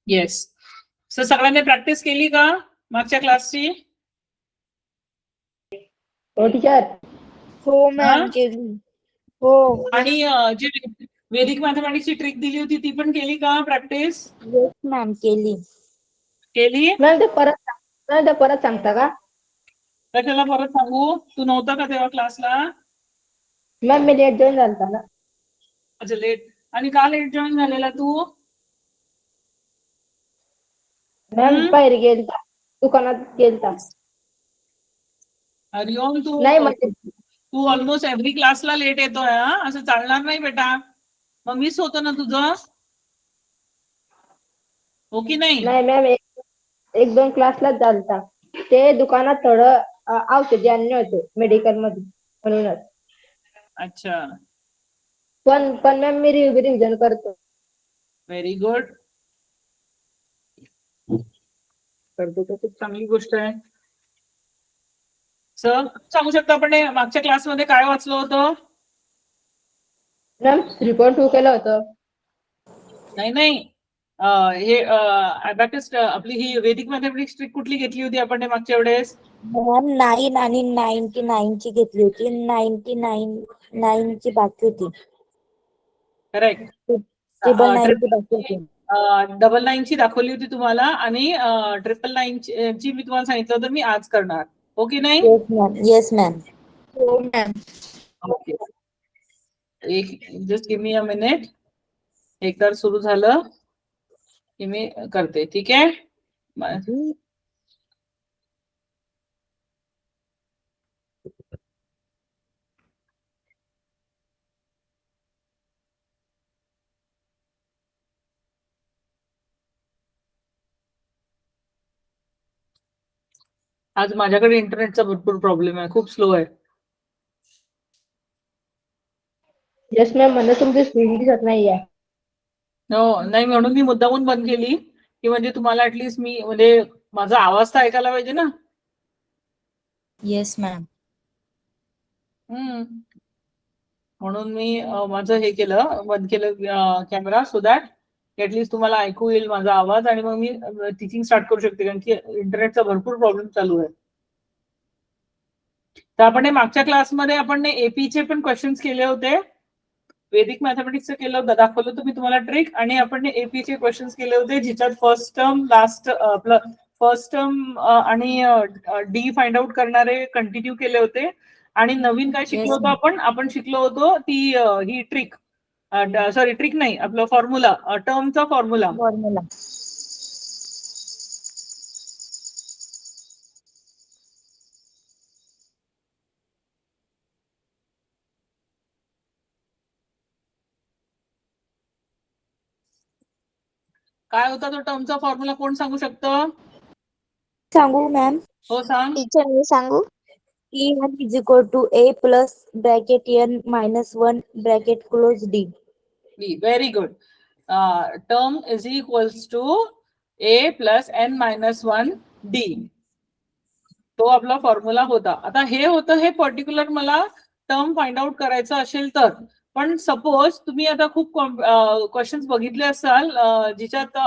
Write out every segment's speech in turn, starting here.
Yes. So सगळ्यांनी practice केली का मागच्या क्लासची? हो टीचर. हो मॅम केली. हो. आणि जी वैदिक मॅथमॅटिक्सची ट्रिक दिली होती ती पण केली का प्रॅक्टिस? येस मॅम केली. केली? मॅम ते परत सांगता का? कशाला परत सांगू? तू नव्हता का तेव्हा क्लासला? मॅम मी लेट जॉईन झालता ना. अच्छा लेट. आणि का लेट जॉईन झालेला तू? मॅम बाहेर गेलता, दुकानात गेलता. हरिओम नाही म्हणजे तू ऑलमोस्ट एव्हरी क्लासला लेट येतोय हा, असं चालणार नाही बेटा. मग मिस होतं ना तुझं, हो की नाही? नाही मॅम एक दोन क्लासलाच झालता. ते दुकानात थोडं औषधी आणले होते मेडिकल मध्ये म्हणूनच. अच्छा, पण मॅम मी रिव्हिजन करतो. Very good. करतो तर खूप चांगली गोष्ट आहे. सर सांगू शकता आपण मागच्या क्लासमध्ये काय वाचलं होतं? मॅम 3.2 केलं होतं. नाही हे अबॅकस आपली ही वैदिक मॅथमॅटिक्स ट्रिक कुठली घेतली होती आपण मागच्या वेळेस? मॅम 9 आणि 99 ची घेतली होती. 99 ची बाकी होती. करेक्ट. ट्रिपल 9 ची बाकी होती. 99 ची दाखवली होती तुम्हाला आणि 999 ची मी तुम्हाला सांगितलं होतं मी आज करणार, हो की नाही? Yes ma'am. Yes ma'am. हो मॅम. ओके, एक just give me a minute. एकदा सुरू झालं की मी करते, ठीक आहे? आज माझ्याकडे इंटरनेटचा भरपूर प्रॉब्लेम आहे, खूप स्लो आहे. येस मॅम म्हणजे तुमची स्क्रीन दिसत नाहीये. हो नाही, म्हणून मी मुद्दामून बंद केली की म्हणजे तुम्हाला ऍटलीस्ट मी म्हणजे माझा आवाज तर ऐकायला पाहिजे ना. Yes ma'am. म्हणून मी माझं हे केलं, बंद केलं कॅमेरा, सो दॅट ऍटलीस्ट तुम्हाला ऐकू येईल माझा आवाज आणि मग मी टीचिंग स्टार्ट करू शकते, कारण की इंटरनेटचा भरपूर प्रॉब्लेम चालू आहे. तर आपण मागच्या क्लासमध्ये आपण एपीचे पण क्वेश्चन्स केले होते, वैदिक मॅथमॅटिक्सचं केलं होतं, दाखवलं होतं मी तुम्हाला ट्रिक, आणि आपण एपीचे क्वेश्चन्स केले होते जिच्यात फर्स्ट टर्म लास्ट आपलं फर्स्ट टर्म आणि डी फाइंड आउट करणारे कंटिन्यू केले होते. आणि नवीन काय शिकलो होतो आपण शिकलो होतो ती ही ट्रिक, सॉरी ट्रिक नाही, आपलं फॉर्म्युला, टर्मचा फॉर्म्युला. काय होता तो टर्मचा फॉर्म्युला, कोण सांगू शकतं? सांगू मॅम? हो सांग. टीचर मी सांगू? E1 is equal to A plus bracket N minus 1 bracket close D. Very good. Term is equals to A plus N minus 1 D. तो आपला फॉर्म्युला होता. आता हे होतं हे पर्टिक्युलर मला टर्म फाइंड आउट करायचं असेल तर, पण सपोज तुम्ही आता खूप क्वेश्चन्स बघितले असाल जिच्यात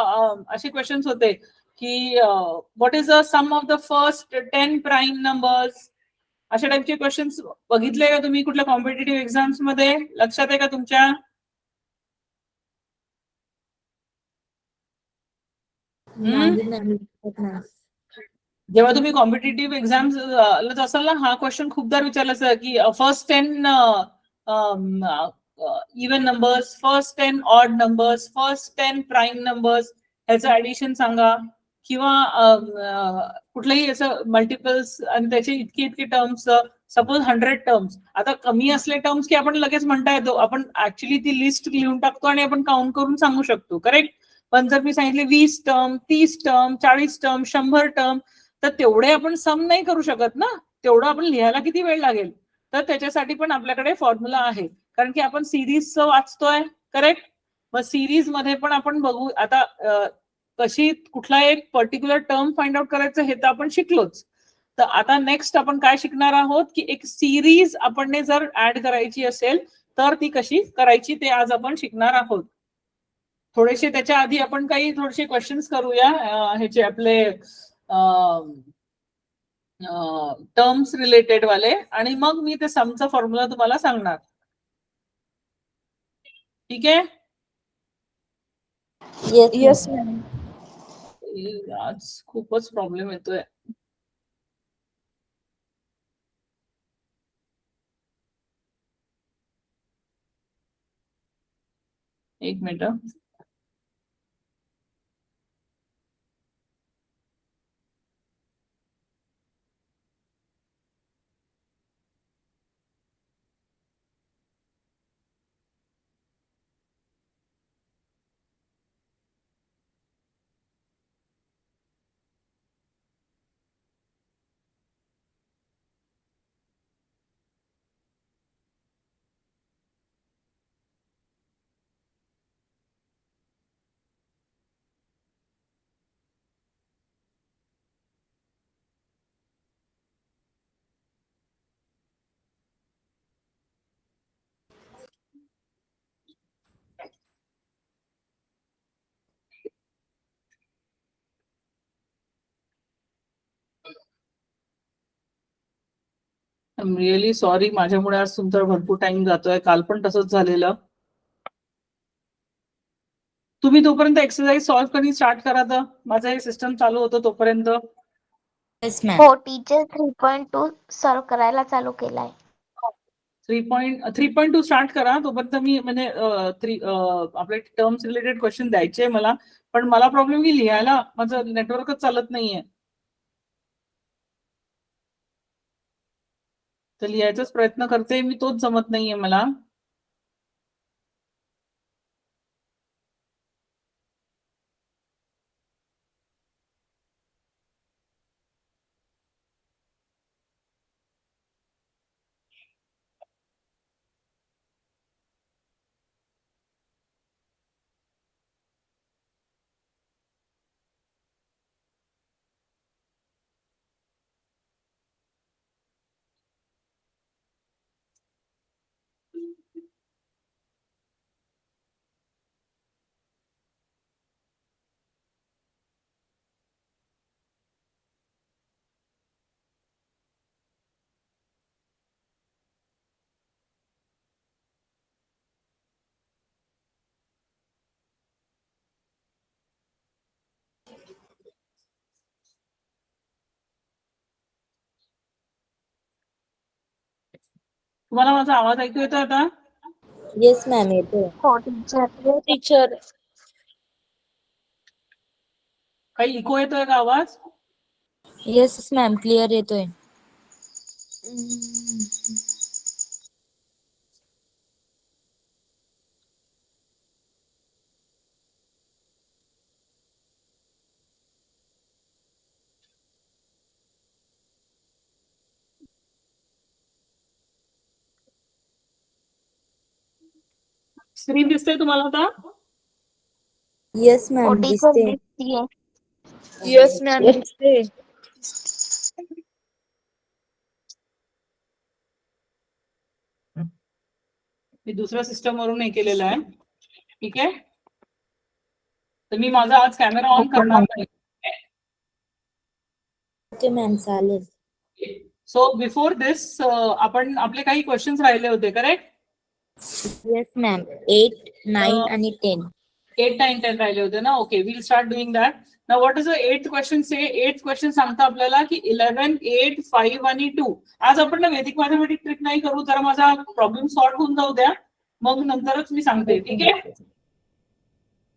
असे क्वेश्चन्स होते की what is the sum of the first 10 prime numbers, अशा टाइपचे क्वेश्चन्स बघितले का तुम्ही कुठल्या कॉम्पिटेटिव्ह एक्झाम्स मध्ये? लक्षात आहे का तुमच्या? जेव्हा तुम्ही कॉम्पिटेटिव्ह एक्झाम्स असाल ना, हा क्वेश्चन खूपदा विचारला असं की first 10 even numbers, first 10 odd numbers, first 10 prime numbers, ह्याचं ऍडिशन सांगा, किंवा कुठलंही असं मल्टिपल्स आणि त्याचे इतके इतके टर्म्स, सपोज 100 टर्म्स. आता कमी असले टर्म्स की आपण लगेच म्हणता येतो, आपण ऍक्च्युली ती लिस्ट लिहून टाकतो आणि आपण काउंट करून सांगू शकतो, करेक्ट? पण जर मी सांगितले 20 टर्म, 30 टर्म, 40 टर्म, 100 टर्म, तर तेवढे आपण सम नाही करू शकत ना, तेवढं आपण लिहायला किती वेळ लागेल. तर त्याच्यासाठी पण आपल्याकडे फॉर्म्युला आहे, कारण की आपण सिरीजचं वाचतोय, करेक्ट? मग सिरीज मध्ये पण आपण बघू आता कशी कुठला एक पर्टिक्युलर टर्म फाइंड आउट करायचं हे तर आपण शिकलोच. तर आता नेक्स्ट आपण काय शिकणार आहोत की एक सिरीज आपण जर ऍड करायची असेल तर ती कशी करायची ते आज आपण शिकणार आहोत. थोडेसे त्याच्या आधी आपण काही थोडेसे क्वेश्चन्स करूया ह्याचे आपले टर्म्स रिलेटेड वाले, आणि मग मी ते समचा फॉर्म्युला तुम्हाला सांगणार. ठीक आहे. Yes ma'am. आज खूपच प्रॉब्लेम येतोय. एक minute. I am really sorry, माझ्यामुळे आज तुमचा भरपूर टाइम जातोय. काल पण तसंच झालेलं. तुम्ही तोपर्यंत एक्सरसाइज सॉल्व्ह कधी स्टार्ट करा, तर माझं हे सिस्टम चालू होतं तोपर्यंत. Yes ma'am. हो टीचर 3.2 सॉल्व करायला चालू केलाय. 3.2 स्टार्ट करा तोपर्यंत. मी म्हणजे आपले टर्म्स रिलेटेड क्वेश्चन द्यायचे मला, पण मला प्रॉब्लेम की लिहायला माझं नेटवर्कच चालत नाहीये, तर लिहायचाच प्रयत्न करते मी, तोच जमत नाहीये मला. तुम्हाला माझा आवाज ऐकू येतो आता? येस मॅम येतोय. हो टीचर. टीचर. काही इको येतोय का आवाज? येस मॅम क्लिअर येतोय. स्क्रीन दिसते तुम्हाला आता? येस हो मॅम टीचर दिसते. दिसतीये. Yes ma'am Yes. दिसते. मी दुसऱ्या सिस्टम वरून हे केलेलं आहे. ठीक आहे, तर मी माझा आज कॅमेरा ऑन करणार नाही. ओके मॅम चालेल. सो बिफोर दिस आपण आपले काही क्वेश्चन्स राहिले होते, करेक्ट? येस मॅम 8, 9 आणि 10. 8, 9, 10 राहिले होते ना. Okay, will start doing that. Now what is the 8th question say? 8th question सांगता आपल्याला की 11, 8, 5 आणि 2. आज आपण ना वैदिक मॅथमॅटिक ट्रिक नाही करू, जरा माझा प्रॉब्लेम सॉल्व्ह होऊन जाऊ द्या, मग नंतरच मी सांगते. ठीक आहे?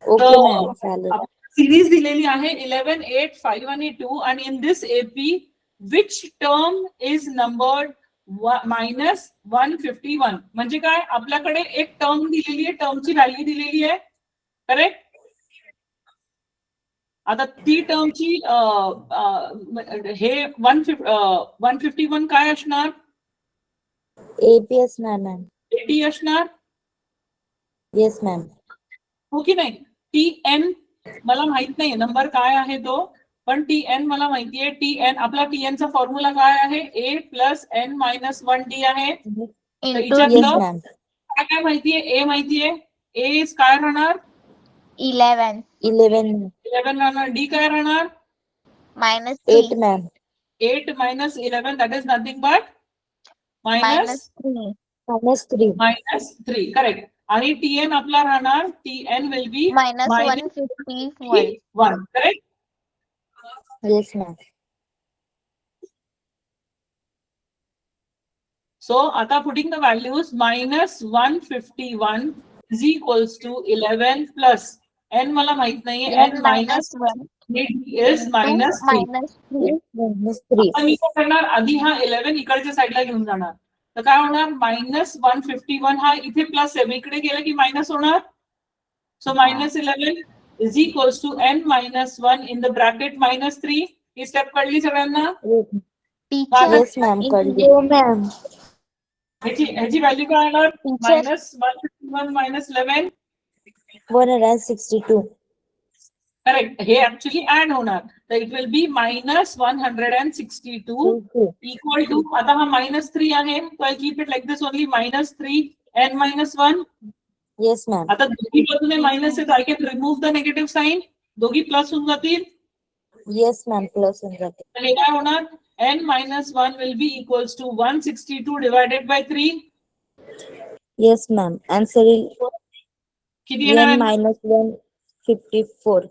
ओके मॅम चालेल. सिरीज दिलेली आहे 11, 8, 5 आणि 2, आणि in this AP which term is numbered -151. म्हणजे काय, आपल्याकडे एक टर्म दिलेली आहे, टर्मची व्हॅल्यू दिलेली आहे, करेक्ट? आता ती टर्मची हे 151 काय असणार? एपी असणार मॅम. 80 असणार, येस मॅम. हो की नाही? TN मला माहित नाही नंबर काय आहे तो, पण TN मला माहितीये. TN आपला TN चा फॉर्म्युला काय आहे? A + n - 1D आहे. तर इंटू येस याच्यातलं मॅम. काय काय माहितीये? A माहितीये. A इज काय राहणार? 11 11 11 राहणार. डी काय राहणार? minus 8 3 ma'am 8 minus 11, that is nothing but minus minus 3 -3 correct. आणि टीएन आपला राहणार, TN will be minus minus 151 1, correct. Yes ma'am. So आता putting the values, minus 151 is equals to 11 plus n मला माहित नाहीये, n minus 1 is minus 3. -3 आता मी काय करणार, आधी हा 11 इकडच्या साईडला घेऊन जाणार. तर काय होणार, minus 151 हा इथे प्लस आहे, इकडे गेला की मायनस होणार. So minus 11 is equals to n minus 1 in the bracket minus 3. He step कळली सगळ्यांना? teacher येस मॅम कळली. हो मॅम. ह्याची व्हॅल्यू काय येणार? Teacher. Minus 151 minus 11. 162 करेक्ट. हे ऍक्च्युली ऍड होणार, तर it will be minus 162 equal to, आता हा मायनस 3 आहे, तर keep it like this only, minus 3 n minus 1. Yes ma'am. आता दोघी बाजूने मायनस आहे, तर I can remove the negative sign, दोघी प्लस होऊन जातील. येस मॅम प्लस होऊन जाते. तर हे काय होणार, n minus 1 will be equals to 162 divided by 3. Yes ma'am. Answer is किती येणार n आहे? -1 54.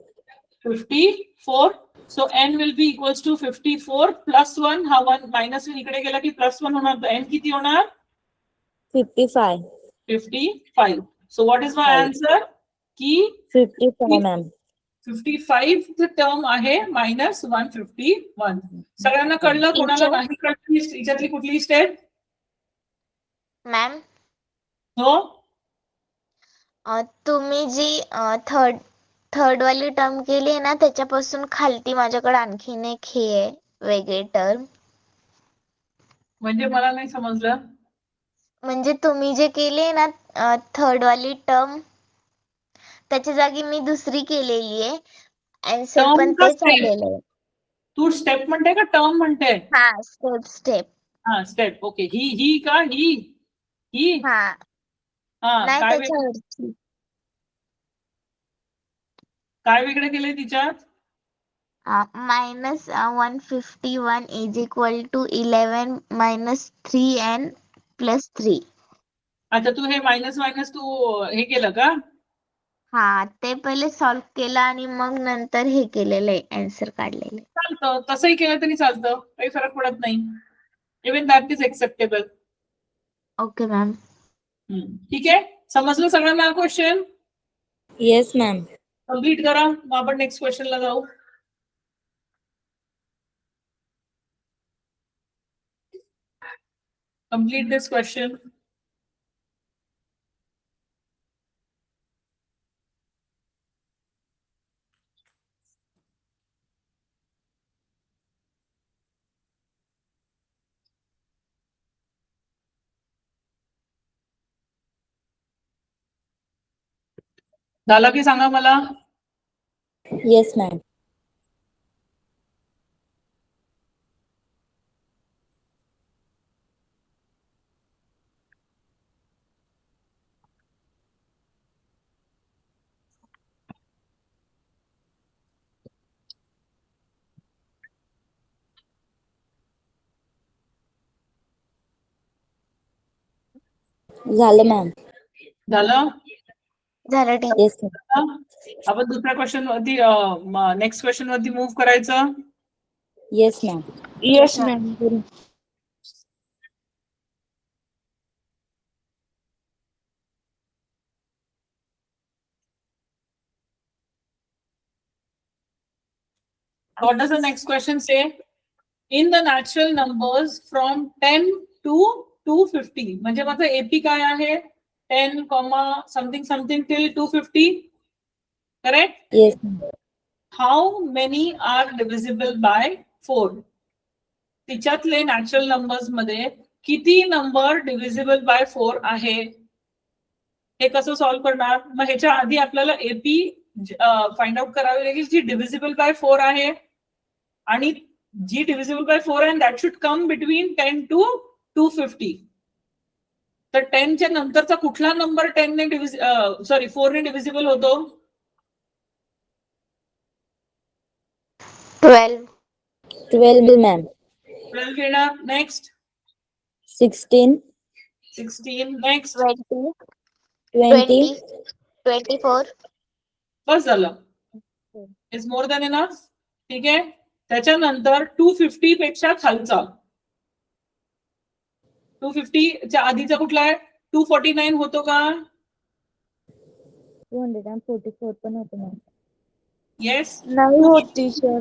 54. So n will be equals to 54 plus 1. हा 1 मायनस इकडे गेला की प्लस 1 होणार, तर n किती होणार? 55 55. So what is my answer? की 55 मॅम. 55 टर्म आहे मायनस 151. सगळ्यांना कळलं? कोणाला नाही कळलं याच्यातली कुठली स्टेप? मॅम हो, तुम्ही जी थर्ड वाली टर्म केली आहे ना, त्याच्यापासून खालती माझ्याकडे आणखीन एक हे आहे वेगळी टर्म. म्हणजे मला नाही समजलं. म्हणजे तुम्ही जे केली ना थर्ड वाली टर्म, त्याच्या जागी मी दुसरी केलेली आहे. आन्सर Term पण का तेच step? आलेलं आहे. तू स्टेप म्हणते का टर्म म्हणते? हा स्टेप. हा स्टेप. ओके. ही का ही हा हा, नाही काय त्याच्यावरची. काय वेगळं केलंय तिच्यात? minus 151 is equal to 11 minus 3n plus 3. अच्छा, तू हे मायनस मायनस तू हे केलं का? हा, ते पहिले सॉल्व केलं आणि मग नंतर हे केलेलं आहे, आन्सर काढलेलं आहे. चालतं, तसंही केलं तरी चालतं, काही फरक पडत नाही. Even that is acceptable. Okay ma'am. ठीक आहे, समजलं सगळ्यांना क्वेश्चन? Yes ma'am. कम्प्लीट करा, मग आपण नेक्स्ट क्वेश्चनला जाऊ. कम्प्लीट दिस क्वेश्चन. झालं की सांगा मला. Yes ma'am. झालं मॅम. झालं. झालं टीचर. Yes ma'am. आपण दुसऱ्या क्वेश्चन वरती, नेक्स्ट क्वेश्चन वरती मूव्ह करायचं. Yes ma'am. Yes ma'am. What does the next question say? In the natural numbers from 10 to 250, म्हणजे माझं एपी काय आहे? 10, something something till 250. Correct? Yes. How many are divisible by 4? तिच्यातले natural numbers मध्ये किती number divisible by 4 आहे? हे कसं सॉल्व्ह करणार? मग ह्याच्या आधी आपल्याला एपी फाइंड आउट करावी लागेल, जी डिव्हिजिबल बाय 4 आहे, आणि जी डिव्हिजिबल बाय 4 आहे that should come between 10 to 250. तर 10 च्या नंतरचा कुठला नंबर 4 ने डिव्हिजिबल होतो? 12. 12 ma'am. 12 येणार. नेक्स्ट 16, 16. नेक्स्ट 20. 20, 20. 24. बस झालं. Is more than enough. ठीक आहे. त्याच्यानंतर 250 पेक्षा खालचा 250 च्या आधीचा कुठला आहे? 249 होतो का? 244 पण होतं मॅम. येस. नाही होत टीचर.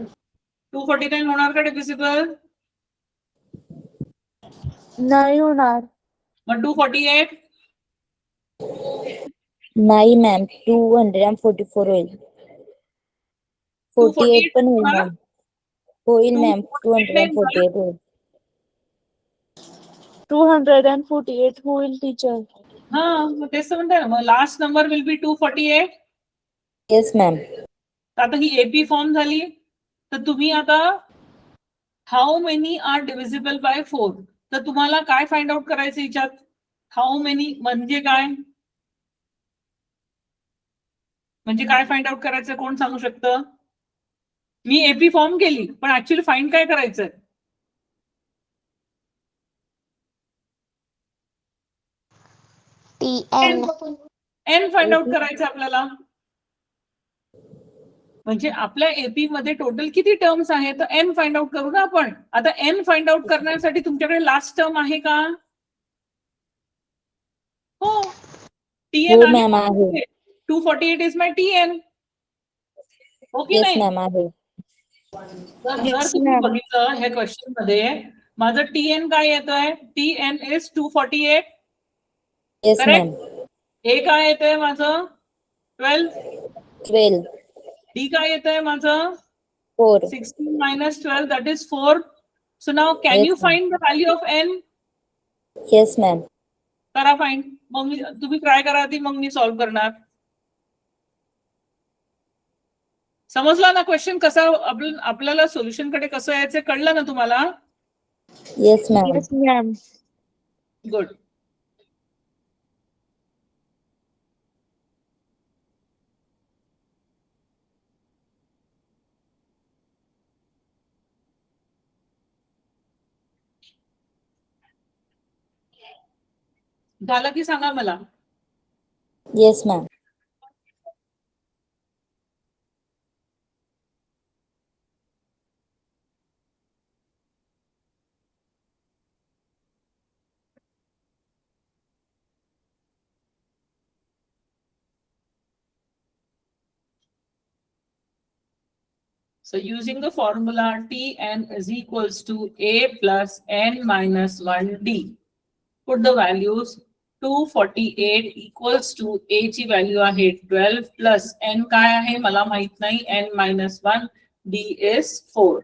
249 होणार का डिव्हिजिबल? नाही होणार. मग 248 नाही मॅम, 244 होईल. 48 पण होईल होणार? मॅम. होईल मॅम, 248 248 होईल. 248 होईल टीचर. हा, मग तेच तर म्हणते ना. मग last number will be 248. Yes ma'am. आता ही एपी फॉर्म झाली. तर तुम्ही आता how many are divisible by 4, तर तुम्हाला काय फाइंड आउट करायचं याच्यात? हाऊ मेनी म्हणजे काय? म्हणजे काय फाइंड आउट करायचं? कोण सांगू शकतं? मी एपी फॉर्म केली, पण ऍक्च्युअली फाइंड काय करायचंय? TN. एन फाइंड आउट करायचं आपल्याला. म्हणजे आपल्या एपी मध्ये टोटल किती टर्म्स आहेत, तर एन फाइंड आउट करू ना आपण. आता एन फाइंड आउट करण्यासाठी तुमच्याकडे लास्ट टर्म आहे का? हो, टीएन हो आहे. मॅम आहे. 248 इज माय टीएन. हो की येस नाही? मॅम आहे. तर जर तुम्ही बघितलं ह्या क्वेश्चन मध्ये, माझं टीएन काय येतंय? T N is 248. Yes ma'am. Correct. A काय येतंय माझं? 12. 12, डी काय येतंय माझं? 4. 16 minus 12, that is 4. So now can Yes, you ma'am. find the value of n? Yes ma'am. करा फाइंड. मग तुम्ही ट्राय करा आधी, मग मी सॉल्व्ह करणार. समजला ना क्वेश्चन कसा? आपल्याला सोल्युशन कडे कसं यायचं कळलं ना तुम्हाला? Yes ma'am. Yes ma'am. Good. झालं की सांगा मला. Yes ma'am. So using the formula Tn is equals to a plus n minus 1d. Put the values. 248 equals to a ची व्हॅल्यू आहे 12 प्लस n काय आहे मला माहित नाही. n minus 1, d is 4.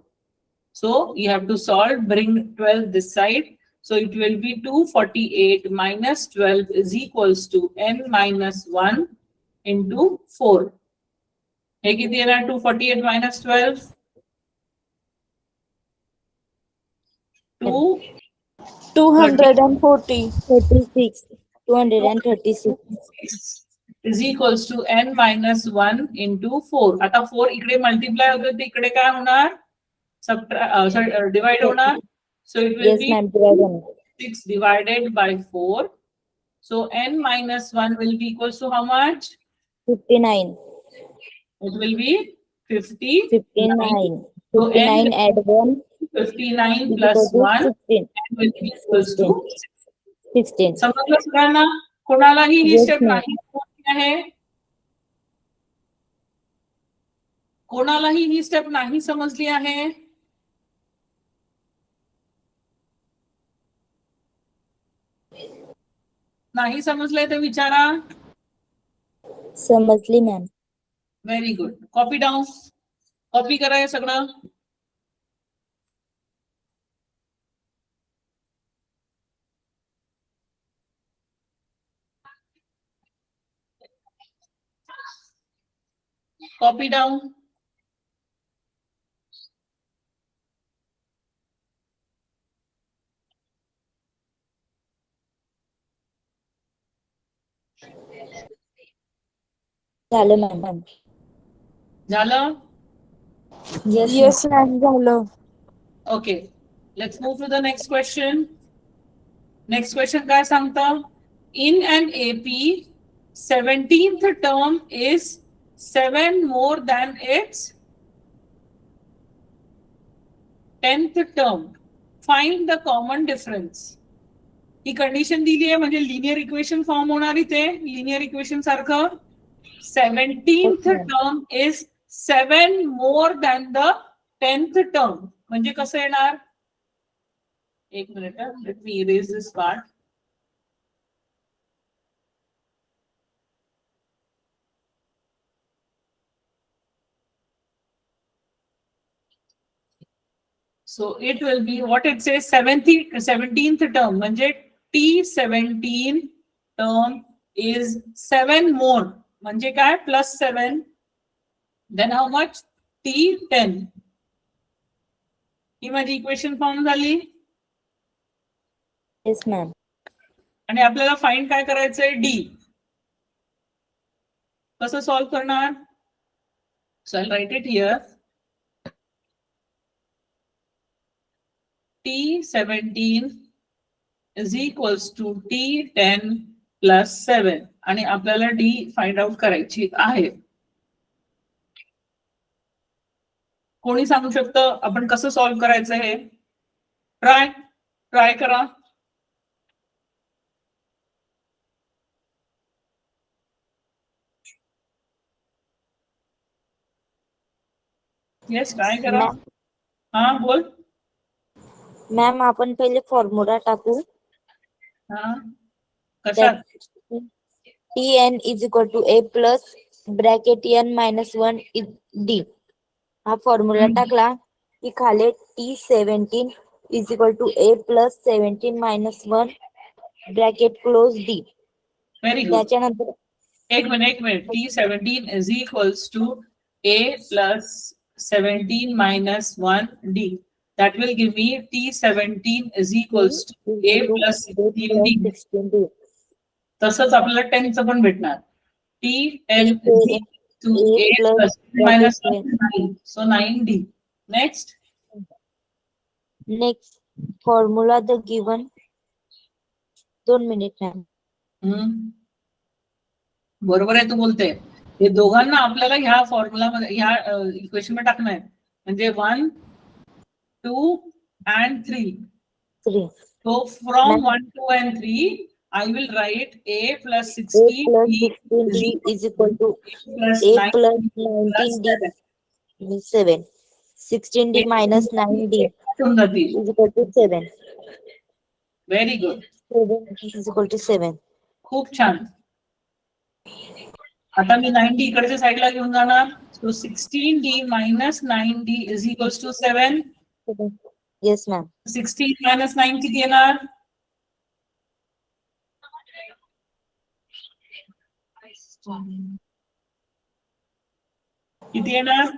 So you have to solve, bring 12 this side. So it will be 248 minus 12 is equals to n minus 1 into 4. हे किती येणार? 248 minus 12. 240. 36. 236. is equals to n minus 1 into 4. आता 4 इकडे मल्टिप्लाय होतं, ते इकडे काय होणार? डिवाइड होणार. So it will yes be ma'am. Divide होणार. 6 divided by 4. So n minus 1 will be equals to how much? 59. It will be 59. 59. So n 59 add 1 59 is plus equal to 1 16. will be equals to 16. समजलं सगळ्यांना? कोणालाही ही Yes, step ma'am. नाही समजली आहे? कोणालाही ही step नाही समजली आहे? नाही समजलंय तर विचारा. समजली ma'am. Very good. Copy down. Copy करा हे सगळं. Copy down. झालं मॅम. झालं? येस मॅम झालं. Okay, let's move to the next question. Next question काय सांगतं? In an AP 17th term is 7 more than its 10th term. Find the common difference. He condition दिली आहे म्हणजे linear equation form होणार इथे, linear equation सारखं. 17th term is 7 more than the 10th term. म्हणजे कसं येणार? एक minute, let me erase this part. So it will be what it says 17th term म्हणजे T17 term is 7 more म्हणजे काय? Plus 7. Then how much? T10. ही माझी equation form झाली. Yes ma'am. आणि आपल्याला फाइंड काय करायचंय? D. कसं सॉल्व करणार? So I'll write it here. T17 is equals to T10 plus 7 आणि आपल्याला D फाइंड आउट करायची आहे. कोणी सांगू शकतं आपण कसं सॉल्व करायचं हे? ट्राय करा. येस, ट्राय करा. हा बोल. मॅम आपण पहिले फॉर्म्युला टाकू. हा कशात? Tn is equal to A plus bracket n minus 1 D. हा फॉर्म्युला टाकला की खाली T17 is equal to A plus 17 minus 1 bracket close D. Very good. त्याच्यानंतर एक minute. T17 is equals to A plus 17 minus 1 D. That will give me T17 is equals to A plus 16 D. तसंच आपल्याला 10चं पण भेटणार. T10 is equal to A plus minus 9. So 9D. Next. next formula the given 2 minutes ma'am. बरोबर आहे तू बोलते. हे दोघांना आपल्याला ह्या फॉर्म्युला मध्ये ह्या इक्वेशन मध्ये टाकणं आहे. म्हणजे 1, 2 and 3. So from 1, 2 and 3 I will write A plus 16D is equal to plus A 9 plus plus 19D 7. 16D minus 9D is equal to 7. Very good. 7 is equal to 7. खूप छान. आता मी 9D इकडच्या साईडला घेऊन जाणार. So 16D minus 9D is equals to 7. Yes ma'am. 16 minus 9 किती येणार? किती येणार?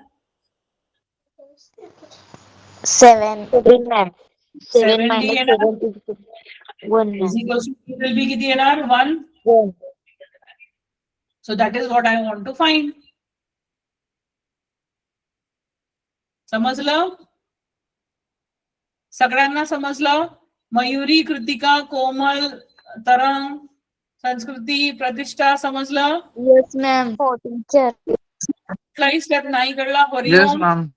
7. 7 ma'am. 7 7D minus येणार. 7 is equal to 1 Is ma'am. equals to will be किती येणार? 1. 1. So that is what I want to find. समजलं? सगळ्यांना समजलं? मयुरी, कृतिका, कोमल, तरंग, संस्कृती, प्रतिष्ठा समजलं? Yes ma'am. हो टीचर. कुठलाही स्टेप नाही कळला? Yes, हरिओम. ma'am.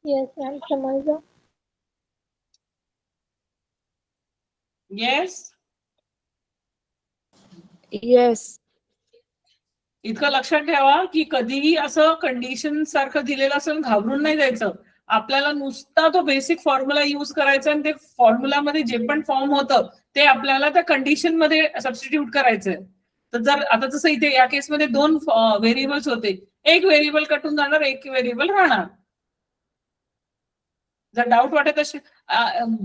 Yes ma'am. समजलं. येस. Yes. इतकं लक्षात ठेवा की कधीही असं कंडिशन सारखं दिलेलं असेल घाबरून नाही जायचं. आपल्याला नुसता तो बेसिक फॉर्म्युला युज करायचा आणि ते फॉर्म्युला मध्ये जे पण फॉर्म होतं ते आपल्याला त्या कंडिशन मध्ये सबस्टिट्यूट करायचंय. तर जर आता जसं इथे या केसमध्ये 2 व्हेरिएबल्स होते, एक व्हेरिएबल कटून जाणार, एक व्हेरिएबल राहणार. जर डाऊट वाटत असेल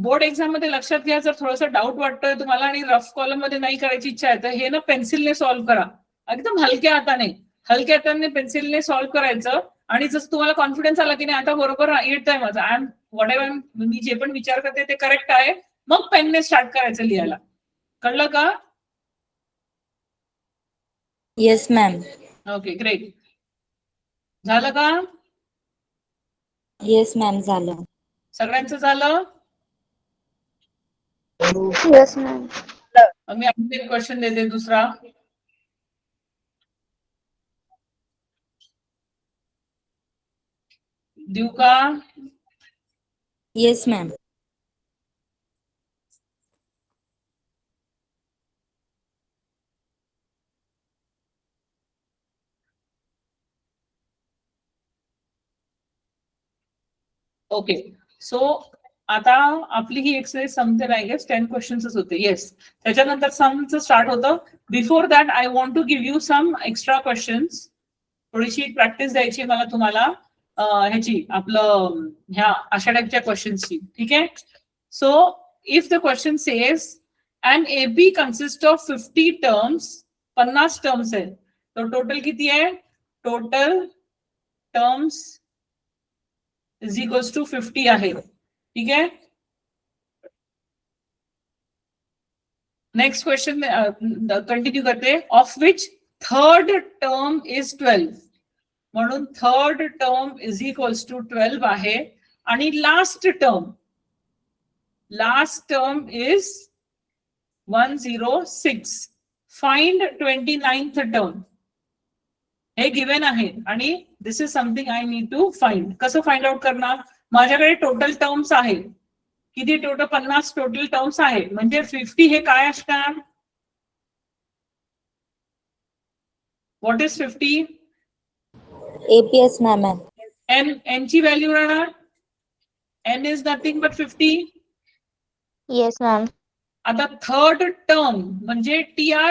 बोर्ड एक्झाम मध्ये लक्षात घ्या, जर थोडंसं डाऊट वाटतोय तुम्हाला आणि रफ कॉलम मध्ये नाही करायची इच्छा आहे तर हे ना पेन्सिलने सॉल्व्ह करा. एकदम हलक्या हाताने पेन्सिलने सॉल्व्ह करायचं. आणि जसं तुम्हाला कॉन्फिडन्स आला की नाही आता बरोबर येत आहे माझं, आय एम व्हॉट एव्हर मी जे पण विचार करते ते करेक्ट आहे, मग पेनने स्टार्ट करायचं लिहायला. कळलं का? Yes ma'am. Okay great. झालं का? येस मॅम झालं. सगळ्यांचं झालं? Yes ma'am. मी आणखी एक क्वेश्चन देते दुसरा. देऊ का? Yes ma'am. ओके. सो आता आपली ही एक्सरसाइज संपते आय गेस. 10 क्वेश्चन्सच होते. येस. त्याच्यानंतर समचं स्टार्ट होतं. Before that I want to give you some extra questions. थोडीशी प्रॅक्टिस द्यायची मला तुम्हाला ह्याची आपलं ह्या अशा टाईपच्या क्वेश्चन्सची. ठीक आहे. So if the question says and AB consist of 50 terms, 50 terms आहेत, तर टोटल किती आहे? Total terms is equals to 50 आहे. ठीक आहे. नेक्स्ट क्वेश्चन कंटिन्यू करते. Of which third term is 12. म्हणून third term is equals to 12 आहे. आणि last term is 106. Find 29th term. हे गिव्हन आहे आणि this is something I need to find. कसं फाइंड आउट करणार? माझ्याकडे टोटल टर्म्स आहे. किती? टोटल 50 टोटल टर्म्स आहे. म्हणजे 50 हे काय असणार? What is 50? एपीएस मॅम. एन ची व्हॅल्यू राहणार. N is nothing but 50. Yes ma'am. आता थर्ड टर्म म्हणजे T3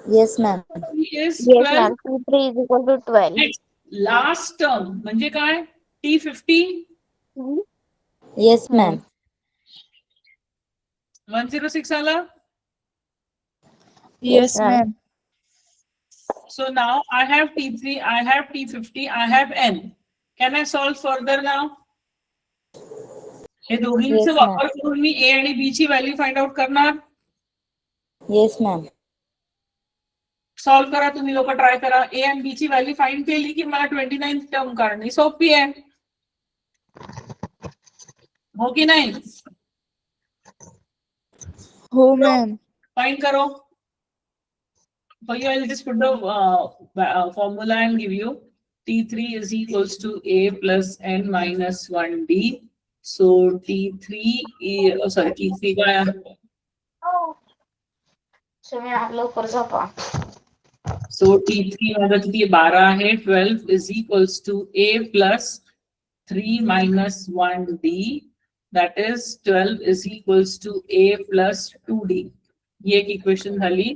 yes ma'am. is yes 12. Ma'am. T3 is equal to 12. Last term म्हणजे काय? T50. Yes ma'am. 106 आला. Yes ma'am. So now I have T3, I have T50, I have N. Can I solve further now? हे दोघींचे Yes, वापर करून मी A आणि B ची value find out करणार. Yes ma'am. सॉल्व करा तुम्ही लोक, ट्राय करा. A आणि B ची व्हॅल्यू फाइंड केली की मला 29th टर्म काढणे सोपी आहे. हो की नाही? हो मॅम. फाइंड करो. For you, I'll just put the formula and give you. T3 is equals to A plus N minus 1D. So T3 काय आहे? लवकर झोपा. So T3 माझा किती? 12 आहे. 12 is equals to A plus 3 minus 1D. That is 12 is equals to A plus 2D. ही एक equation झाली.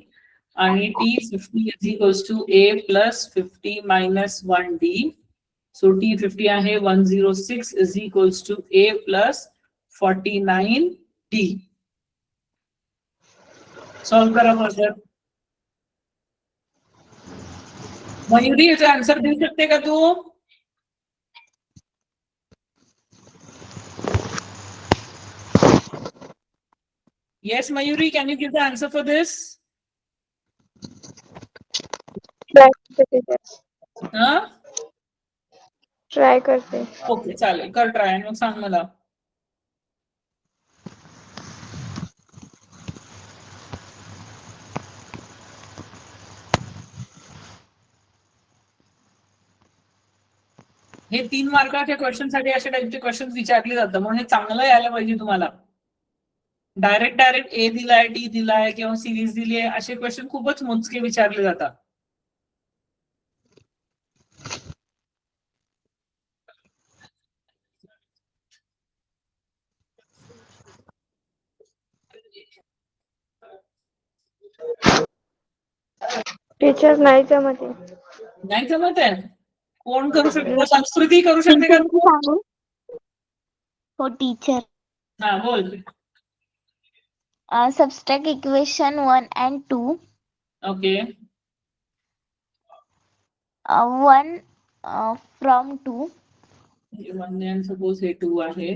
आणि T50 is equals to A plus 50 minus 1D. So T50 आहे 106 is equals to A plus 49D. Solve करा further. Mayuri याचा answer देऊ शकते का तू? Yes, Mayuri, can you give the answer for this? Try करते. ओके, चालेल, कर ट्राय आणि मग सांग मला. हे 3 मार्काच्या क्वेश्चन साठी अशा टाईपचे क्वेश्चन विचारले जातात, म्हणून हे चांगलं यायला पाहिजे तुम्हाला. डायरेक्ट ए दिलाय, टी दिलाय किंवा सिरीज दिली आहे असे क्वेश्चन खूपच मोजके विचारले जातात. टीचर नाही जमत. नाही जमत आहे? कोण करू शकतो? संस्कृती करू शकते का तू? हो टीचर. हा बोल. Subtract equation 1 and 2. Okay. 1 from 2. 1 and suppose हे 2 आहे.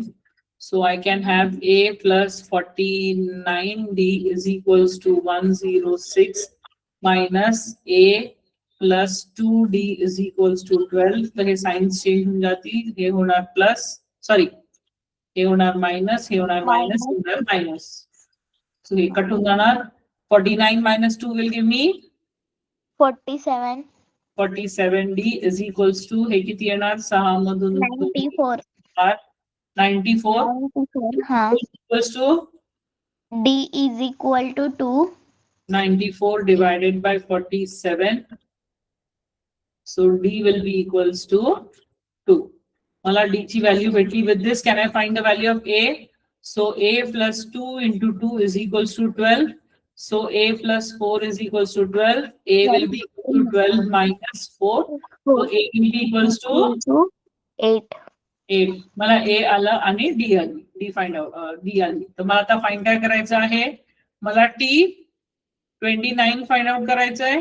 So I can have A plus 49D is equals to 106 minus A plus 2d is equals to 12. तर हे साइन्स चेंज होऊन जातील. हे होणार प्लस, सॉरी हे होणार मायनस, हे होणार मायनस, हे होणार मायनस. सो हे कट होऊन जाणार. 49 minus 2 will give me 47. 47d is equals to हे किती येणार 6 मधून 94. 94 हा. equals to D is equal to 2. 94 divided by 47. So d will be equals to 2. मला d ची व्हॅल्यू भेटली. With this can I find the value of a? So a plus 2 into 2 is equals to 12. So a plus 4 is equals to 12. A will be equal to 12 minus 4. So a will be equals to 8. 8. मला a आलं आणि d आली. d find out d आली. तर मला आता find काय करायचं आहे? मला t 29 फाइंड आउट करायचं आहे.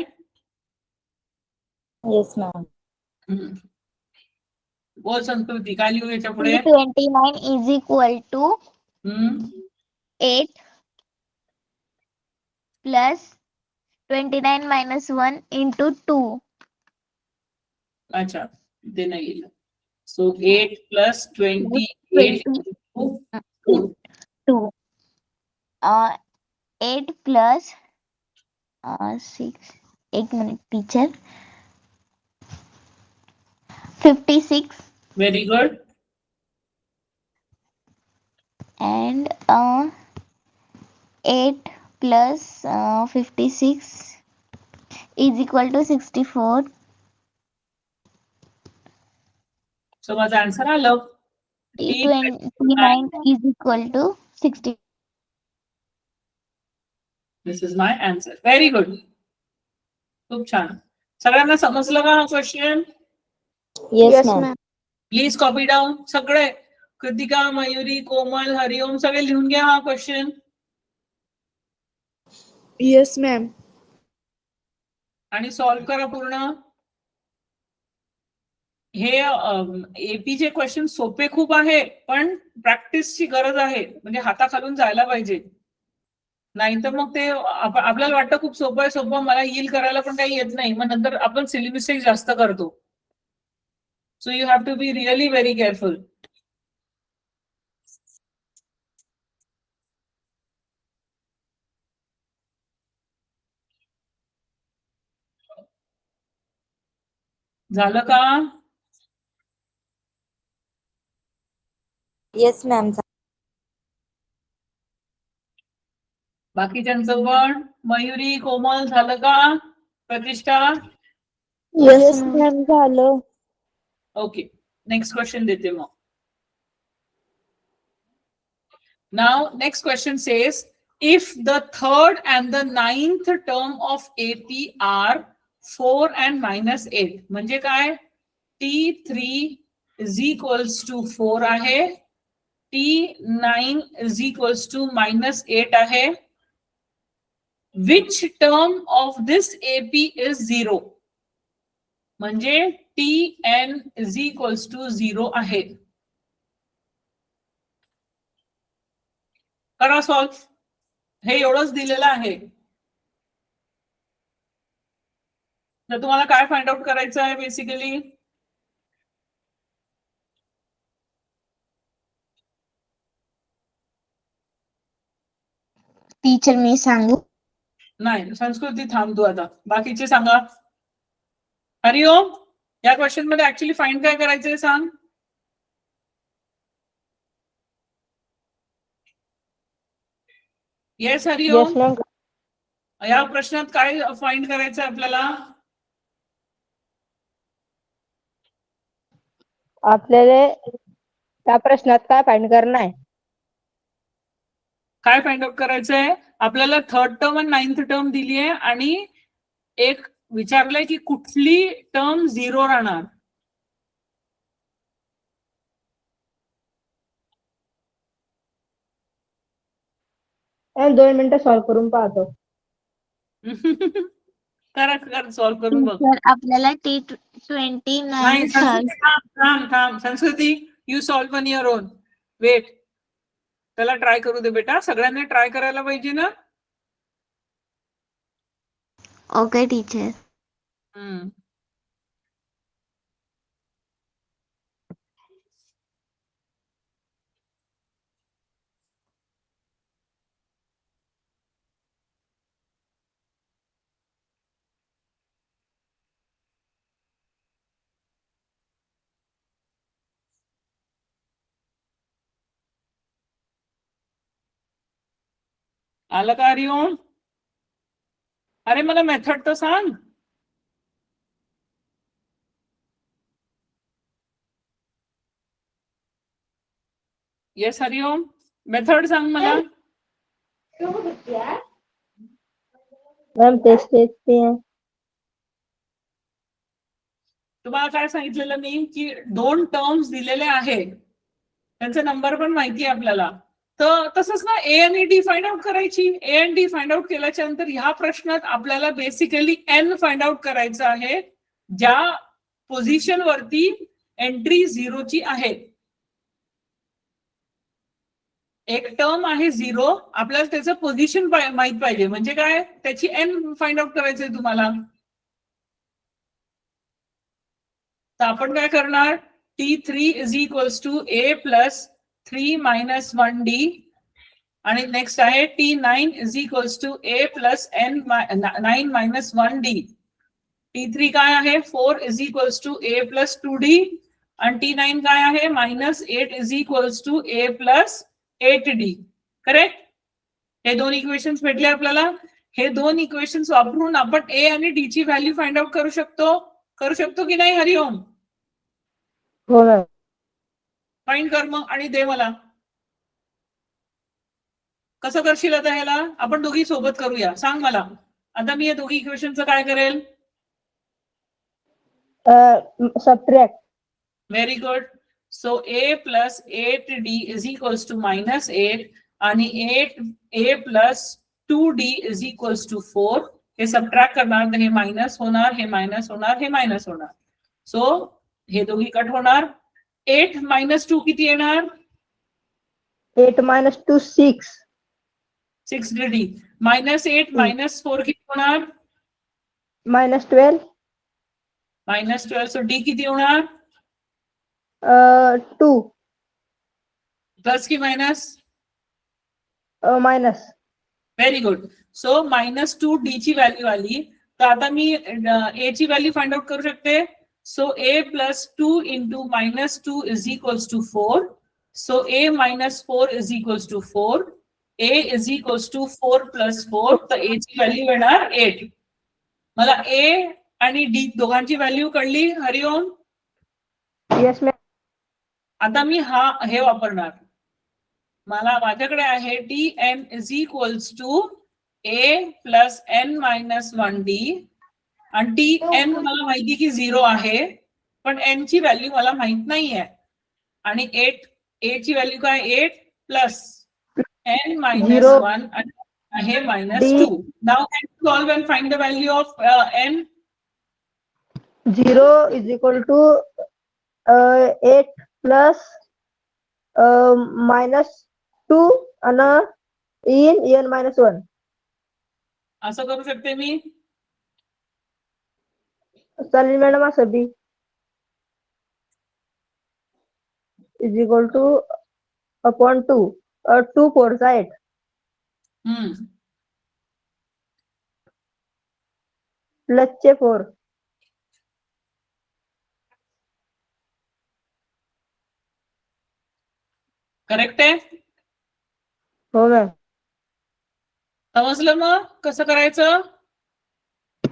Yes ma'am. बोल संस्कृती, काय लिहू याच्या पुढे? 29 is equal to 8 plus 29 minus 1 into 2. अच्छा, ते नाही लिहिलं. So 8 plus 28 into 2. 2. 8 plus 6. 1 minute, teacher. 56 Very good. and 8 plus 56 is equal to 64. So माझं आन्सर आलं. 29 is equal to 60. This is my answer. Very good. खूप छान. सगळ्यांना समजलं का हा question? Yes ma'am. Please copy down. सगळे, कृतिका, मयुरी, कोमल, हरिओम, सगळे लिहून घ्या हा क्वेश्चन. Yes ma'am. आणि सॉल्व्ह करा पूर्ण. हे एपीचे क्वेश्चन सोपे खूप आहे, पण प्रॅक्टिसची गरज आहे. म्हणजे हाताखालून जायला पाहिजे. नाहीतर मग ते आपल्याला वाटतं खूप सोपं आहे, सोपं मला येईल करायला, पण काही येत नाही. मग नंतर आपण सिली मिस्टेक जास्त करतो. So you have to be really very careful. झालं का? Yes ma'am. बाकीच्यांचं पण? मयुरी, कोमल झालं का? प्रतिष्ठा? येस मॅम झालं. ओके, नेक्स्ट क्वेश्चन देते मग. Now next question says, if the third and the ninth term of AP are 4 and minus 8, म्हणजे काय? T3 is equals to 4 आहे, T9 is equals to minus 8 आहे. Which term of this AP is 0? म्हणजे Tn is equals to 0 आहे. करा solve. हे एवढंच दिलेलं आहे. तर तुम्हाला काय फाइंड आउट करायचं आहे बेसिकली? टीचर मी सांगू? नाही, संस्कृती थांब तू आता. बाकीचे सांगा. हरिओम, या क्वेश्चन मध्ये ऍक्च्युली फाइंड काय करायचंय सांग. येस हरिओम. Yes ma'am. या प्रश्नात काय फाइंड करायचं आपल्याला? आपल्याला त्या प्रश्नात काय फाइंड करणं आहे? काय फाइंड आउट करायचंय आपल्याला? थर्ड टर्म आणि नाइन्थ टर्म दिली आहे आणि एक विचारलंय की कुठली टर्म 0 राहणार. मॅम 2 मिनिटं सॉल्व्ह करून पाहतो. कर सॉल्व्ह करून बघ. सर आपल्याला T29 नाही, थांब. Sanskriti, you solve on your own. Wait, त्याला ट्राय करू दे बेटा. सगळ्यांनी ट्राय करायला पाहिजे ना. Okay teacher. हम्म. आलं का हरिओम? अरे मला मेथड तर सांग. येस हरिओम, मेथड सांग मला. मैम तेच देखते हैं. तुम्हाला काय सांगितलेलं मी की दोन टर्म्स दिलेले आहेत, त्यांचे नंबर पण माहिती आहे आपल्याला. तर तसंच ना ए आणि डी फाइंड आउट करायची. ए आणि डी फाइंड आउट केल्याच्या नंतर ह्या प्रश्नात आपल्याला बेसिकली एन फाइंड आउट करायचं आहे, ज्या पोझिशन वरती एंट्री झिरोची आहे. एक टर्म आहे झिरो, आपल्याला त्याचं पोझिशन माहित पाहिजे. म्हणजे काय, त्याची एन फाइंड आउट करायचंय तुम्हाला. तर आपण काय करणार, T3 is equals to a plus 3 minus 1d, आणि नेक्स्ट आहे T9 is equals to a plus n 9 minus 1d. T3 काय आहे, 4 is equals to a plus 2d, आणि T9 काय आहे, minus 8 is equals to a plus 8d. Correct? हे दोन equations भेटले आपल्याला. हे दोन इक्वेशन्स वापरून आपण ए आणि डी ची व्हॅल्यू फाइंड आउट करू शकतो की नाही हरिओम? हो मॅम. फाइंड कर मग आणि दे मला. कसं करशील आता ह्याला? आपण दोघी सोबत करूया. सांग मला. आता मी या दोघी इक्वेशनचं काय करेल? Subtract. Very good. So a plus 8d is equals to minus 8, आणि 8a plus 2d is equals to 4. हे सबट्रॅक्ट करणार तर हे मायनस होणार, हे मायनस होणार, हे मायनस होणार. सो हे दोघी कट होणार. 8 मायनस 2 किती येणार? 8 minus 2 6. 6d. मायनस 8 मायनस 4 किती होणार? minus 12. मायनस 12. सो डी किती होणार? 2. प्लस की minus? minus. Very good. So minus 2d ची व्हॅल्यू आली. तर आता मी ए ची व्हॅल्यू फाइंड आउट करू शकते. So a plus 2 into minus 2 is equals to 4. So a minus 4 is equals to 4. A is equals to 4 plus 4. तर ए ची व्हॅल्यू येणार 8. मला ए आणि डी दोघांची व्हॅल्यू कळली हरिओम? Yes ma'am. आता मी हे वापरणार. मला माझ्याकडे आहे t n is equals to a plus n minus 1d, आणि टी एन मला माहिती की 0 आहे, पण एन ची व्हॅल्यू मला माहित नाहीये. आणि 8 ए ची व्हॅल्यू काय, 8 प्लस एन मायनस 0. 1 आहे minus D 2. Now can you solve and find the value of n? 0 is equal to 8 plus minus 2 and n minus 1. असं करू शकते मी. चालेल मॅडम. असं बी is equal to upon 2. 2 4 8. Plus चे 4. करेक्ट आहे? हो मॅम. समजलं मग कसं करायचं?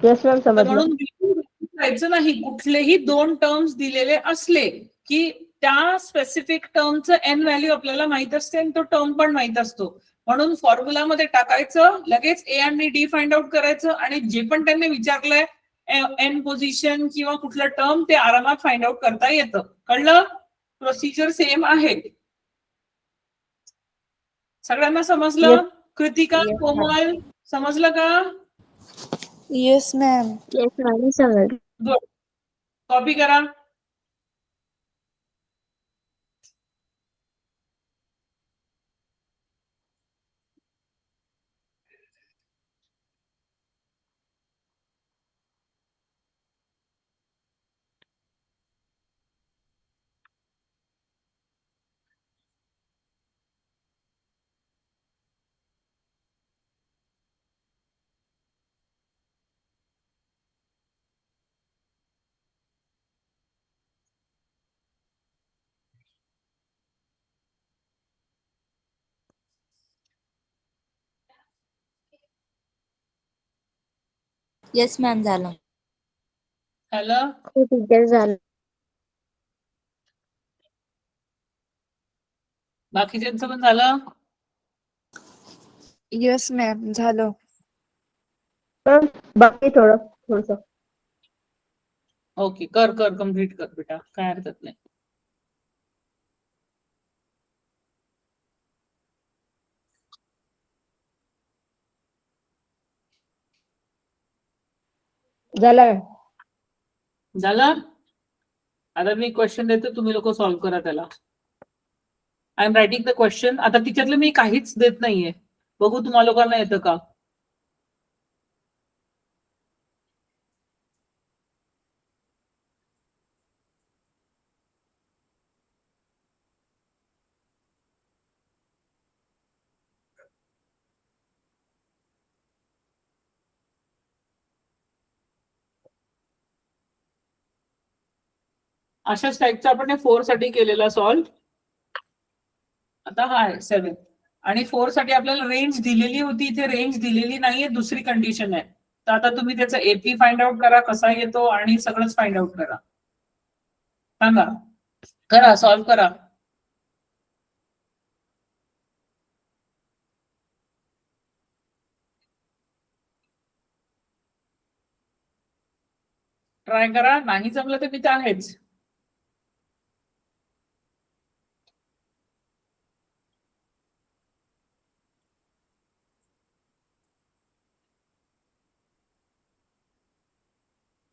येस मॅम, तर समजलं. म्हणून करायचं नाही. कुठलेही दोन टर्म्स दिलेले असले की त्या स्पेसिफिक टर्मचं एन व्हॅल्यू आपल्याला माहित असते आणि तो टर्म पण माहित असतो. म्हणून फॉर्म्युलामध्ये टाकायचं, लगेच ए आणि डी फाइंड आउट करायचं, आणि जे पण त्यांनी विचारलंय एन पोझिशन किंवा कुठलं टर्म, ते आरामात फाइंड आउट करता येतं. कळलं? प्रोसिजर सेम आहे. सगळ्यांना समजलं? Yes. कृतिका, Yes, कोमल, समजलं का? Yes ma'am. येस मॅम, समजलं. गुड. कॉपी करा. येस मॅम झालं. झालं? हो टीचर झालं. बाकीच्यांचं पण झालं? येस मॅम झालं. बाकी थोडस. ओके, कर कर कम्प्लीट कर बेटा, काय हरकत नाही. झालं. झालं? आता मी क्वेश्चन देतो, तुम्ही लोक सॉल्व्ह करा त्याला. I am writing the question. आता तिच्यातलं मी काहीच देत नाहीये, बघू तुम्हा लोकांना येतं का. अशाच टाईपचा आपण 4 साठी केलेला सॉल्व्ह. आता हा आहे 7 आणि 4 साठी आपल्याला रेंज दिलेली होती, इथे रेंज दिलेली नाहीये, दुसरी कंडिशन आहे. तर आता तुम्ही त्याचा एपी फाइंड आउट करा कसा येतो आणि सगळंच फाइंड आउट करा. सांगा, करा, सॉल्व्ह करा. ट्राय करा, नाही जमलं तर मी तर आहेच.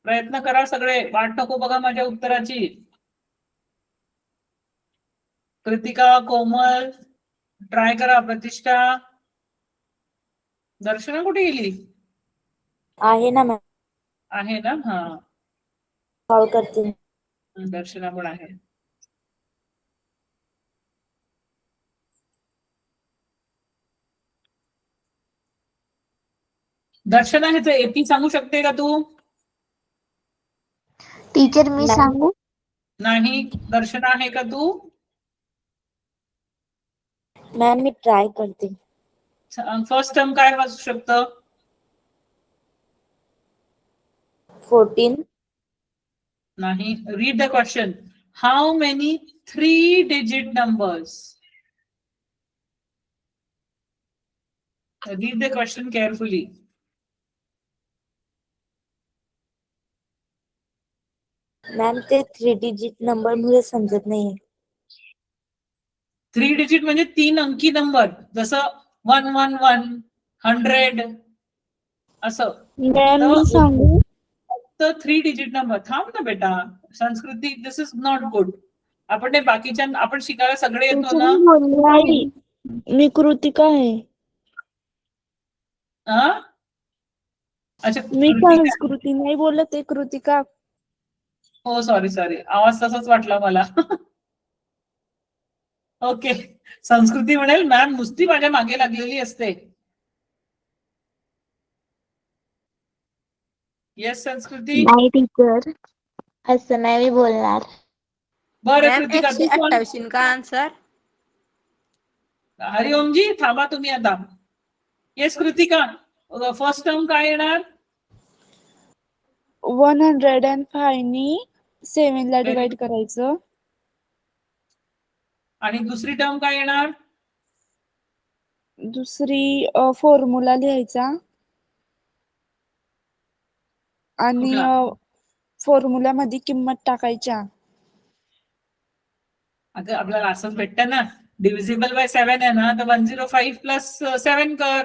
प्रयत्न करा सगळे, वाट नको बघा माझ्या उत्तराची. कृतिका, कोमल ट्राय करा, प्रतिष्ठा, दर्शना कुठे गेली? आहे ना मॅम, आहे ना, हा कॉल करते. दर्शना पण आहे. दर्शना ह्याचं एपी सांगू शकते का तू? टीचर मी मॅम. सांगू? नाही. दर्शना आहे का तू? मॅम मी ट्राय करते. फर्स्ट टर्म काय वाचू शकतं? 14. नाही. Read the question. How many 3-digit numbers? Read the question carefully. Ma'am ते 3 डिजिट नंबर मुळे समजत नाही. 3 डिजिट म्हणजे 3 अंकी नंबर, जसं 111, 100 असं. मॅम तर मी सांगू? फक्त 3 डिजिट नंबर. थांब ना बेटा, संस्कृती, दिस इज नॉट गुड. आपण ते बाकीच्या आपण शिकायला सगळे येतो टीचर ना. मी बोलले आहे. मी कृतिका आहे. हा? अच्छा, मी कृतिका. संस्कृती नाही बोलत आहे, कृतिका. हो सॉरी सॉरी, आवाज तसाच वाटला मला. ओके, संस्कृती म्हणेल मॅम नुसती माझ्या मागे लागलेली असते. येस संस्कृती. नाही टीचर, असं नाही मी बोलणार. बरं मॅम कृतिका, तू कोण? 128 का आन्सर? हरिओमजी थांबा तुम्ही आता. येस कृतिका, फर्स्ट टर्म काय येणार? 105 नी 7 ला डिवाइड करायचं. आणि दुसरी टर्म काय येणार? दुसरी फॉर्म्युला लिहायचा आणि कुठला? फॉर्म्युला मध्ये किंमत टाकायच्या. अगं आपल्याला असंच भेटतं ना, डिव्हिजिबल बाय 7 आहे ना, तर 105 प्लस 7 कर,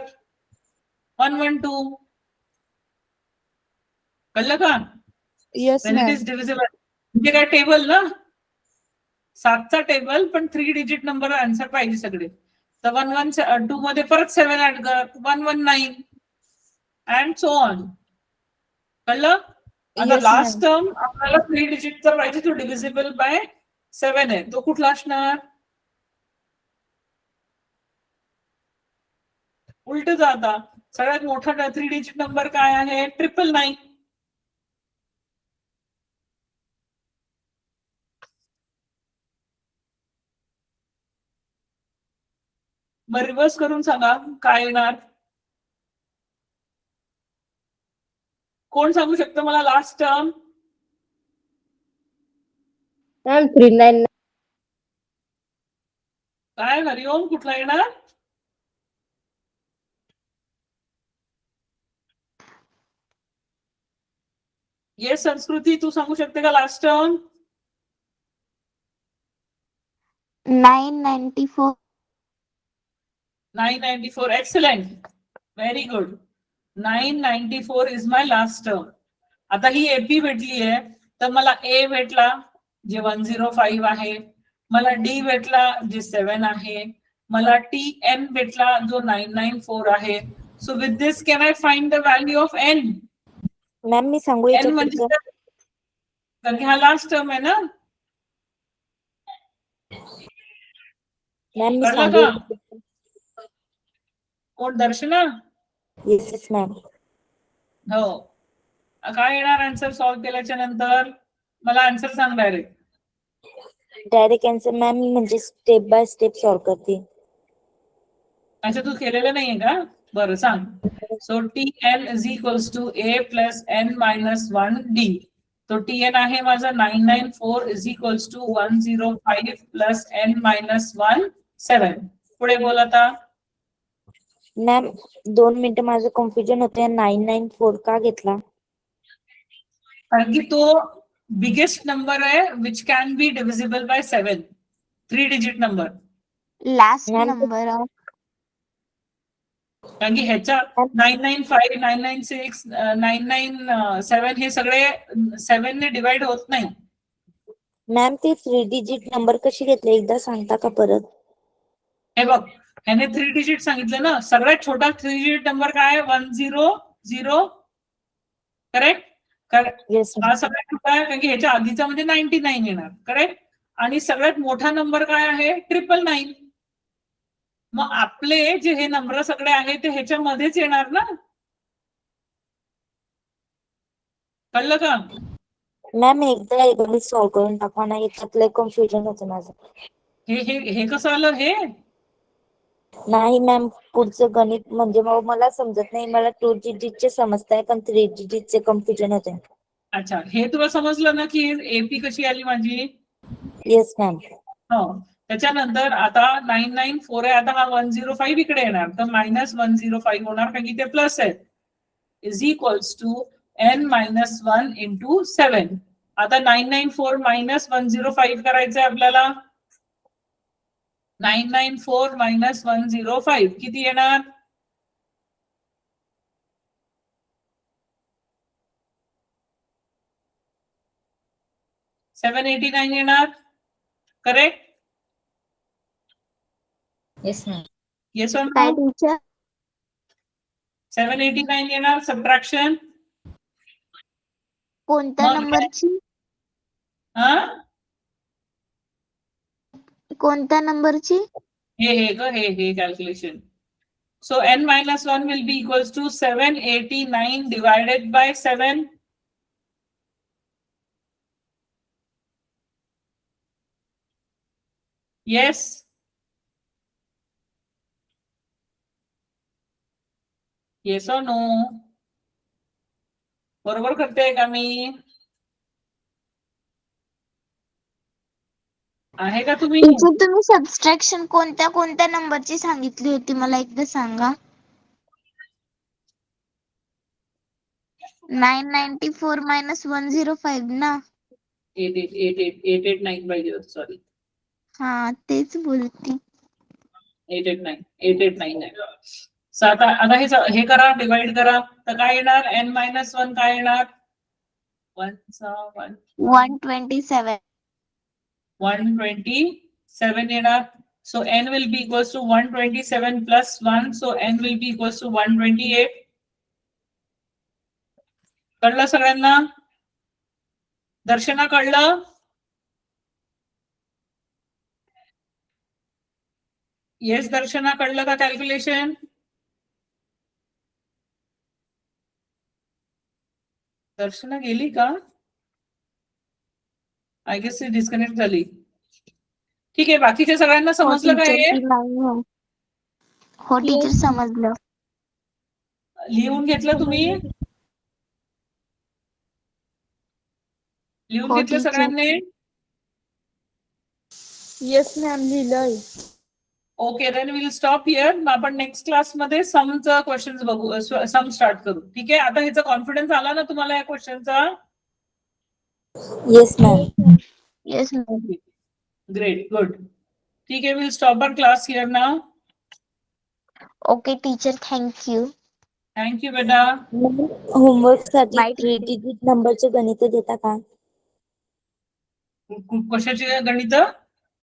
112. कळलं का? Yes When it ma'am. is divisible. म्हणजे काय टेबल ना, 7चा टेबल, पण 3 डिजिट नंबर आन्सर पाहिजे सगळे. तर 112 मध्ये परत 7 ऍड कर, 119 अँड सो ऑन. कळलं? आता येस लास्ट मॅम. टर्म आपल्याला 3 डिजिटचा पाहिजे, तो डिव्हिजिबल बाय 7 आहे, तो कुठला असणार? उलट जाता. सगळ्यात मोठा 3 डिजिट नंबर काय आहे? 999. मग रिव्हर्स करून सांगा काय येणार? कोण सांगू शकतं मला लास्ट टर्म? मॅम 399. काय हरिओम कुठला येणार? येस संस्कृती, तू सांगू शकते का last term? 994. 994. Excellent. Very good. 994 is my last term. आता ही एपी भेटली आहे तर मला ए भेटला जे 105 आहे, मला डी भेटला जे 7 आहे, मला टी एन भेटला जो 994 आहे. So with this can I find the value of n? Ma'am मी सांगू एन याच्या म्हणजे पुढचं? कारण की हा लास्ट टर्म आहे ना. मॅम मी कळलं सांगू? का? कोण? दर्शना? Yes ma'am. हो. काय येणार आन्सर सॉल्व्ह केल्याच्या नंतर? मला आन्सर सांग डायरेक्ट. डायरेक्ट आन्सर मॅम मी म्हणजे स्टेप बाय स्टेप सॉल्व्ह करते. अच्छा, तू केलेलं नाहीये का? बरं सांग. So t n is equals to a plus n minus 1 d. तो टी एन आहे माझा 994 is equals to 105 plus n minus 1 7. पुढे बोल आता. मॅम 2 मिनिटं माझं कन्फ्युजन होते. 994 का घेतला? कारण की तो बिगेस्ट नंबर आहे which can be divisible by 7. 3 digit number. Last ma'am number of कारण की ह्याच्या 995, 996, 997 हे सगळे 7 ने डिवाइड होत नाही. मॅम ते 3 डिजिट नंबर कशी घेतले एकदा सांगता का परत? हे बघ, ह्याने 3 डिजिट सांगितलं ना. सगळ्यात छोटा 3 डिजिट नंबर काय आहे? 100. करेक्ट? येस हा सगळ्यात छोटा आहे कारण की ह्याच्या आधीचा म्हणजे 99 येणार. करेक्ट? आणि सगळ्यात मोठा नंबर काय आहे? 999. मग आपले जे हे नंबर सगळे आहेत ते ह्याच्यामध्येच येणार ना. कळलं का? मॅम एकदा एकदा सॉल्व्ह करून टाका ना, याच्यातलं कन्फ्युजन होतं माझं. हे कसं आलं हे? नाही मॅम, पुढचं गणित म्हणजे मग मला समजत नाही. मला 2 डिजिटचे समजताय पण 3 डिजिटचे कन्फ्युजन होते. अच्छा, हे तुला समजलं ना की एपी कशी आली माझी? Yes ma'am. हो. त्याच्यानंतर आता 994 आहे, आता हा 105 इकडे येणार तर मायनस 105 होणार कारण की ते प्लस आहे. Is equals to n minus 1 into 7. आता 994 मायनस 105 करायचंय आपल्याला. 994 मायनस 105 किती येणार? $789 येणार. Correct? Yes ma'am. Yes or काय नो? टीचर? 789 येणार. सबट्रॅक्शन कोणत्या मग नंबरची? हा कोणत्या नंबरची? हे calculation. So n minus 1 will be equals to 789 divided by 7. Yes. Yes or no? बरोबर करते का मी? आहे का तुम्ही? टीचर तुम्ही सबस्ट्रॅक्शन कोणत्या कोणत्या नंबरची सांगितली होती मला एकदा सांगा. 994 मायनस 105 ना. 889 पाहिजे होतं, सॉरी. हा तेच बोलती. 889 आहे. So आता हे करा, डिवाइड करा तर काय येणार? n मायनस 1 काय येणार? 127. 127 येणार. So n will be equals to 127 plus 1. So n will be equals to 128. कळलं सगळ्यांना? दर्शना कळलं? येस दर्शना, कळलं का कॅल्क्युलेशन? दर्शना गेली का? आय गेस ती डिस्कनेक्ट झाली. ठीक आहे, बाकीच्या सगळ्यांना समजलं का हे? हो टीचर समजलं. लिहून घेतलं तुम्ही? लिहून हो, घेतलं teacher. सगळ्यांनी? येस मॅम लिहिलंय. Okay, then will stop here. आपण नेक्स्ट क्लासमध्ये समचा क्वेश्चन्स बघू, सम स्टार्ट करू. ठीक आहे, आता ह्याचा कॉन्फिडन्स आला ना तुम्हाला या क्वेश्चनचा? Yes ma'am. Yes, ma'am. Great, good. ठीक आहे, will stop our class here now. Okay, teacher, thank you. Thank you बेटा. होमवर्क साठी Bye, 3 teacher. डिजिट नंबरचे गणित देता का? कशाचे गणित?